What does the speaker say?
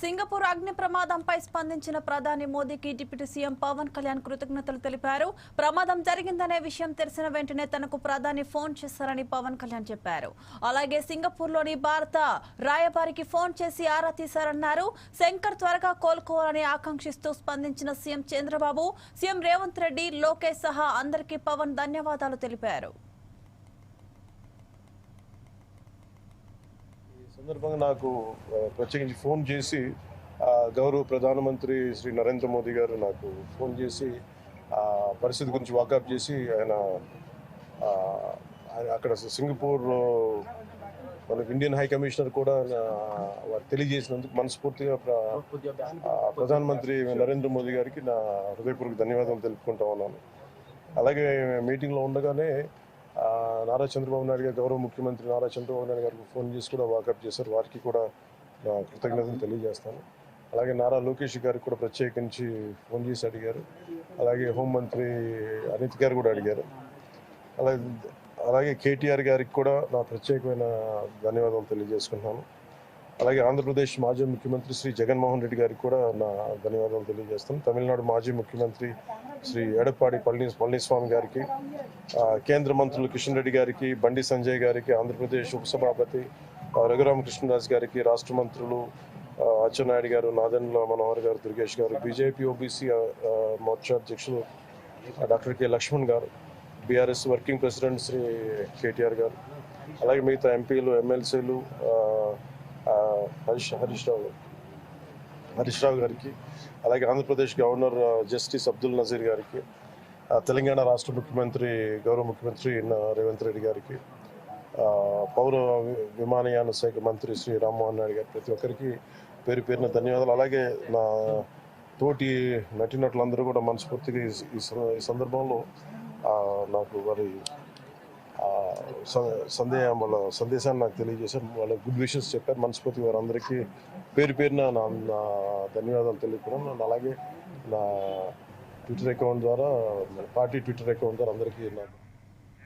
Singapore అగ్ని ప్రమాదంపై స్పందించిన ప్రధాని మోదీకి డిప్యూటీ సీఎం పవన్ కళ్యాణ్ కృతజ్ఞతలు తెలిపారు. ప్రమాదం జరిగిందనే విషయం తెలిసిన వెంటనే తనకు ప్రధాని ఫోన్ చేశారని పవన్ కళ్యాణ్ చెప్పారు. అలాగే సింగపూర్లోని భారత రాయబారికి ఫోన్ చేసి ఆరా తీశారన్నారు. శంకర్ త్వరగా కోలుకోవాలని ఆకాంక్షిస్తూ స్పందించిన సీఎం చంద్రబాబు, సీఎం రేవంత్ రెడ్డి, లోకేష్ సహా అందరికీ పవన్ ధన్యవాదాలు తెలిపారు. సందర్భంగా నాకు ప్రత్యేకించి ఫోన్ చేసి గౌరవ ప్రధానమంత్రి శ్రీ నరేంద్ర మోదీ గారు నాకు ఫోన్ చేసి పరిస్థితి గురించి వాకప్ చేసి ఆయన అక్కడ సింగపూర్ మనకు ఇండియన్ హై కమిషనర్ కూడా వారు తెలియజేసినందుకు మనస్ఫూర్తిగా ప్రధానమంత్రి నరేంద్ర మోదీ గారికి నా హృదయపూర్వక ధన్యవాదాలు తెలుపుకుంటా ఉన్నాను. అలాగే మీటింగ్లో ఉండగానే నారా చంద్రబాబు నాయుడు గారు, గౌరవ ముఖ్యమంత్రి నారా చంద్రబాబు నాయుడు గారికి ఫోన్ చేసి కూడా వాకప్ చేశారు. వారికి కూడా నా కృతజ్ఞతలు తెలియజేస్తాను. అలాగే నారా లోకేష్ గారికి కూడా ప్రత్యేకించి ఫోన్ చేసి అడిగారు. అలాగే హోంమంత్రి అనిత్ గారు కూడా అడిగారు. అలాగే కేటీఆర్ గారికి కూడా నా ప్రత్యేకమైన ధన్యవాదాలు తెలియజేసుకుంటున్నాను. అలాగే ఆంధ్రప్రదేశ్ మాజీ ముఖ్యమంత్రి శ్రీ జగన్మోహన్ రెడ్డి గారికి కూడా నా ధన్యవాదాలు తెలియజేస్తాను. తమిళనాడు మాజీ ముఖ్యమంత్రి శ్రీ ఎడప్పాడి పళనిస్వామి గారికి, కేంద్ర మంత్రులు కిషన్ రెడ్డి గారికి, బండి సంజయ్ గారికి, ఆంధ్రప్రదేశ్ ఉపసభాపతి రఘురామకృష్ణరాజు గారికి, రాష్ట్ర మంత్రులు అచ్చెన్నాయుడు గారు, నాదెండ్ల మనోహర్ గారు, దుర్గేష్ గారు, బీజేపీ ఓబీసీ మోర్చా అధ్యక్షులు డాక్టర్ కె లక్ష్మణ్ గారు, BRS working president Shri KTR గారు, అలాగే మిగతా ఎంపీలు, ఎమ్మెల్సీలు హరీష్ రావు గారికి, అలాగే ఆంధ్రప్రదేశ్ గవర్నర్ జస్టిస్ అబ్దుల్ నజీర్ గారికి, తెలంగాణ రాష్ట్ర ముఖ్యమంత్రి గౌరవ ముఖ్యమంత్రి రేవంత్ రెడ్డి గారికి, పౌర విమానయాన శాఖ మంత్రి శ్రీ రామ్మోహన్ నాయుడు గారు, ప్రతి ఒక్కరికి పేరు పేరున ధన్యవాదాలు. అలాగే నా తోటి నటీనటులందరూ కూడా మనస్ఫూర్తిగా ఈ సందర్భంలో నాకు వారి వాళ్ళ సందేశాన్ని నాకు తెలియజేశారు. వాళ్ళ గుడ్ విషెస్ చెప్పారు. మనస్ఫూర్తి వారందరికీ పేరు పేరున నా ధన్యవాదాలు తెలుపుతున్నాను. అలాగే నా ట్విట్టర్ అకౌంట్ ద్వారా, పార్టీ ట్విట్టర్ అకౌంట్ ద్వారా అందరికీ